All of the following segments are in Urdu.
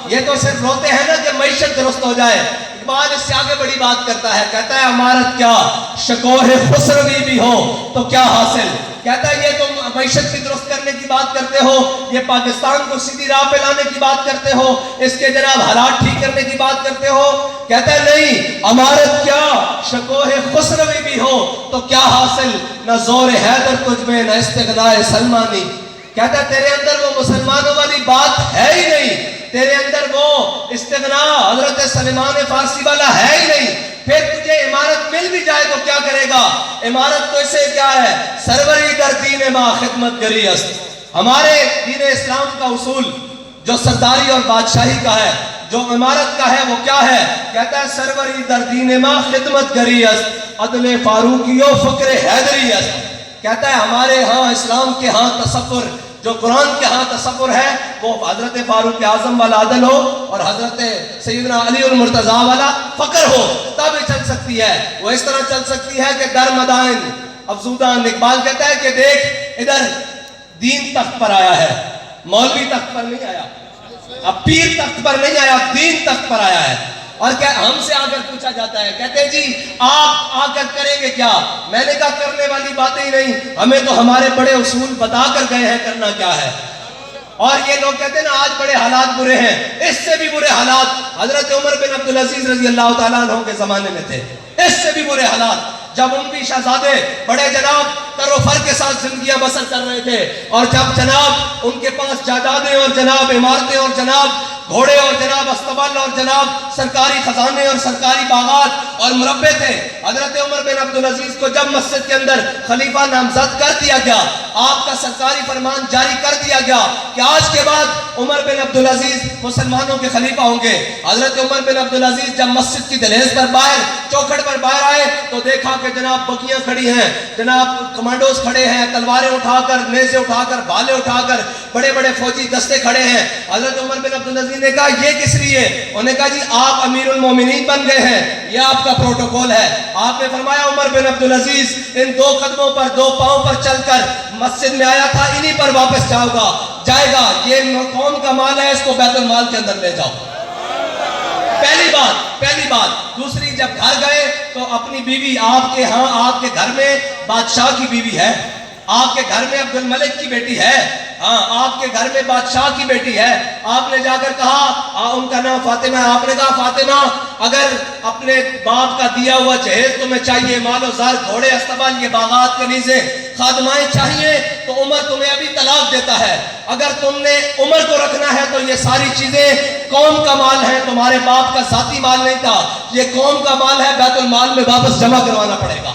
یہ تو صرف روتے ہیں نا کہ معیشت درست ہو جائے. اقبال اس سے آگے بڑی بات کرتا ہے, کہتا ہے عمارت کیا شکوہ خسروی بھی ہو تو کیا حاصل. کہتا ہے یہ تم معیشت کی درست کرنے کی بات کرتے ہو, یہ پاکستان کو سیدھی راہ پہ لانے کی بات کرتے ہو, اس کے جناب حالات ٹھیک کرنے کی بات کرتے ہو. کہتا ہے نہیں, عمارت کیا شکوہ خسروی بھی ہو تو کیا حاصل, نہ زور حیدر تجھ میں نہ استغناء سلمانی. کہتا ہے تیرے اندر وہ مسلمانوں والی بات ہے ہی نہیں, تیرے اندر وہ استغناء حضرت سلیمان فارسی والا ہے ہی نہیں. پھر تجھے عمارت مل بھی جائے تو کیا کرے گا. عمارت تو اسے کیا ہے, سروری در دین ما خدمت گری است. ہمارے دین اسلام کا اصول جو سرداری اور بادشاہی کا ہے, جو عمارت کا ہے, وہ کیا ہے. کہتا ہے سروری در دین ما خدمت گری است عدل فاروقی و فکر حیدری است. کہتا ہے ہمارے ہاں اسلام کے ہاں تصور, جو قرآن کے ہاں تصور ہے, وہ حضرت فاروق اعظم والا عدل ہو اور حضرت سیدنا علی المرتضیٰ والا فقر ہو, تب ہی چل سکتی ہے. وہ اس طرح چل سکتی ہے کہ در مدائن افزودان. اقبال کہتا ہے کہ دیکھ ادھر دین تخت پر آیا ہے, مولوی تخت پر نہیں آیا, اب پیر تخت پر نہیں آیا, دین تخت پر آیا ہے. اور کیا ہم سے آ کر پوچھا جاتا ہے, کہتے ہیں جی آپ آ کر کریں گے کیا. میں نے کہا کرنے والی باتیں ہی نہیں, ہمیں تو ہمارے بڑے اصول بتا کر گئے ہیں کرنا کیا ہے. اور یہ لوگ کہتے ہیں نا آج بڑے حالات برے ہیں, اس سے بھی برے حالات حضرت عمر بن عبدالعزیز رضی اللہ تعالیٰ عنہ کے زمانے میں تھے. اس سے بھی برے حالات جب ان کی شہزادے بڑے جناب تر و فر کے ساتھ زندگیاں بسر کر رہے تھے, اور جب جناب ان کے پاس جائیدادیں اور جناب عمارتیں اور جناب گھوڑے اور جناب استبل اور جناب سرکاری خزانے اور سرکاری باغات اور مربے تھے. حضرت عمر بن عبدالعزیز کو جب مسجد کے اندر خلیفہ نامزد کر دیا گیا, آپ کا سرکاری فرمان جاری کر دیا گیا کہ آج کے بعد عمر بن عبدالعزیز مسلمانوں کے خلیفہ ہوں گے. حضرت عمر بن عبدالعزیز جب مسجد کی دہلیز پر باہر چوکھٹ پر باہر آئے تو دیکھا کہ جناب بکیاں کھڑی ہیں, جناب کمانڈوز کھڑے ہیں, تلواریں اٹھا کر, نیزے اٹھا کر, بھالے اٹھا کر, بڑے بڑے فوجی دستے کھڑے ہیں. حضرت عمر بن عبدالعزیز نے کہا یہ کس لیے. انہوں نے کہا جی آپ امیر المومنین بن گئے ہیں, یہ آپ کا پروٹوکول ہے. آپ نے فرمایا عمر بن عبدالعزیز ان دو قدموں پر, دو پاؤں پر چل کر مسجد میں آیا تھا, انہی پر واپس جائے گا. یہ قوم کا مال ہے, اس کو بیت المال کے اندر لے جاؤ. پہلی بات. دوسری, جب گھر گئے تو اپنی بیوی, آپ کے ہاں آپ کے گھر میں بادشاہ کی بیوی ہے, آپ کے گھر میں عبد الملک کی بیٹی ہے, ہاں آپ کے گھر میں بادشاہ کی بیٹی ہے. آپ نے جا کر کہا, ان کا نام فاطمہ ہے, آپ نے کہا فاطمہ اگر اپنے باپ کا دیا ہوا جہیز تمہیں چاہیے, مال و زر, گھوڑے, استبل, یہ باغات, کنیزیں, خادمائیں چاہیے, تو عمر تمہیں ابھی طلاق دیتا ہے. اگر تم نے عمر کو رکھنا ہے تو یہ ساری چیزیں قوم کا مال ہے, تمہارے باپ کا ذاتی مال نہیں تھا, یہ قوم کا مال ہے, بیت المال میں واپس جمع کروانا پڑے گا.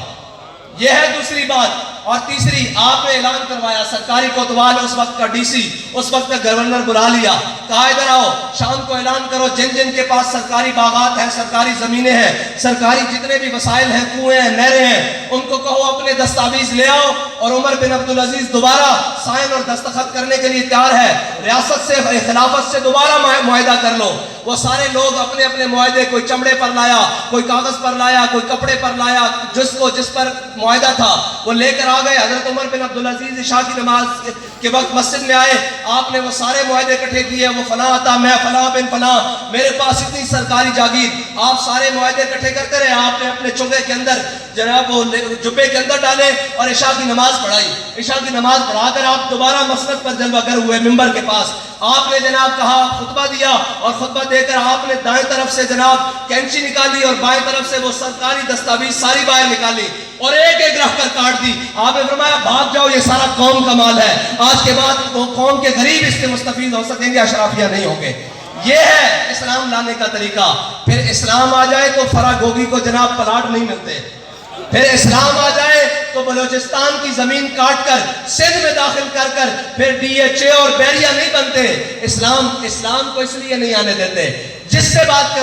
یہ ہے دوسری بات. اور تیسری, آپ نے اعلان کروایا, سرکاری کوتوال اس وقت کا ڈی سی, اس وقت کا گورنر بلا لیا, کہا ادھر آؤ, شام کو اعلان کرو جن جن کے پاس سرکاری باغات ہیں, سرکاری زمینیں ہیں, سرکاری جتنے بھی وسائل ہیں, کنویں ہیں, نہریں ہیں, ان کو کہو اپنے دستاویز لے آؤ. اور عمر بن عبدالعزیز دوبارہ سائن اور دستخط کرنے کے لیے تیار ہے. ریاست سے, خلافت سے دوبارہ معاہدہ کر لو. وہ سارے لوگ اپنے اپنے معاہدے, کوئی چمڑے پر لایا, کوئی کاغذ پر لایا, کوئی کپڑے پر لایا, جس پر معاہدہ تھا وہ لے کر آ گئے. حضرت عمر بن عبدالعزیز عشاء کی نماز کے وقت مسجد میں آئے, آپ نے وہ سارے معاہدے اکٹھے کیے, وہ فلاں تھا, میں فلاں بن فلاں, میرے پاس اتنی سرکاری جاگیر, آپ سارے معاہدے اکٹھے کرتے رہے. آپ نے اپنے چوگے کے اندر جناب وہ جبے کے اندر ڈالے اور عشاء کی نماز پڑھائی. عشاء کی نماز پڑھا کر آپ دوبارہ مسجد پر جلوہ گر ہوئے ممبر کے پاس. آپ نے جناب کہا, خطبہ دیا, اور خطبہ دے کر آپ نے دائیں طرف سے جناب کینچی نکالی اور بائیں طرف سے وہ سرکاری دستاویز ساری باہر نکالی اور ایک ایک رکھ کر کاٹ دی. آپ نے فرمایا بھاگ جاؤ, یہ سارا قوم کا مال ہے, آج کے بعد وہ قوم کے غریب اس سے مستفید ہو سکیں گے, اشرافیہ نہیں ہوں گے. یہ ہے اسلام لانے کا طریقہ. پھر اسلام آ جائے تو فراگوگی کو جناب پلاٹ نہیں ملتے. پھر اسلام آ جائے تو بلوچستان کی زمین کاٹ کر سندھ میں داخل کر کر پھر ڈی ایچ اے اور بیریا نہیں بنتے. اسلام کو اس لیے نہیں آنے دیتے. جس سے بات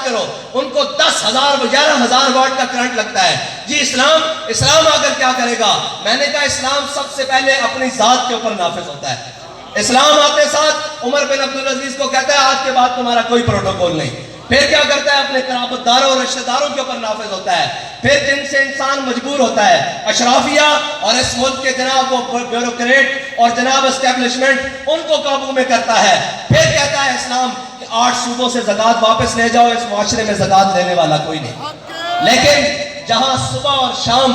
کرو ان کو 10,000 11,000 واٹ کا کرنٹ لگتا ہے. جی اسلام آ کر کیا کرے گا. میں نے کہا اسلام سب سے پہلے اپنی ذات کے اوپر نافذ ہوتا ہے. اسلام آتے ساتھ عمر بن عبدالعزیز کو کہتا ہے آج کے بعد تمہارا کوئی پروٹوکول نہیں. پھر کیا کرتا ہے, اپنے قرابت داروں اور رشتہ داروں کے اوپر نافذ ہوتا ہے. پھر جن سے انسان مجبور ہوتا ہے, اشرافیہ اور اس ملک کے جناب وہ بیوروکریٹ اور جناب اسٹیبلشمنٹ, ان کو قابو میں کرتا ہے. پھر کہتا ہے اسلام کہ 8 صوبوں سے زکوٰۃ واپس لے جاؤ، اس معاشرے میں زکوٰۃ لینے والا کوئی نہیں۔ لیکن جہاں صبح اور شام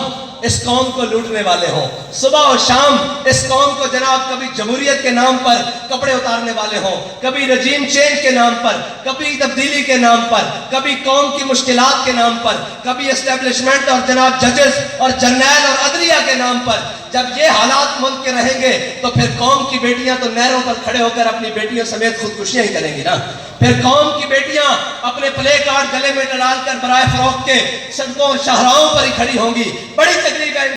اس قوم کو لوٹنے والے ہوں، صبح اور شام اس قوم کو جناب کبھی جمہوریت کے نام پر کپڑے اتارنے والے ہوں، کبھی رجیم چینج کے نام پر، کبھی تبدیلی کے نام پر، کبھی قوم کی مشکلات کے نام پر، کبھی اسٹیبلشمنٹ اور جناب ججز اور جرنیل اور عدلیہ کے نام پر، جب یہ حالات ملک کے رہیں گے تو پھر قوم کی بیٹیاں تو نہروں پر کھڑے ہو کر اپنی بیٹیوں سمیت خودکشیاں ہی کریں گی نا۔ پھر قوم کی بیٹیاں اپنے پلے کارڈ گلے میں ڈال کر برائے فروخت کے سڑکوں اور شاہراہوں پر ہی کھڑی ہوں گی۔ بڑی تکلیف ہے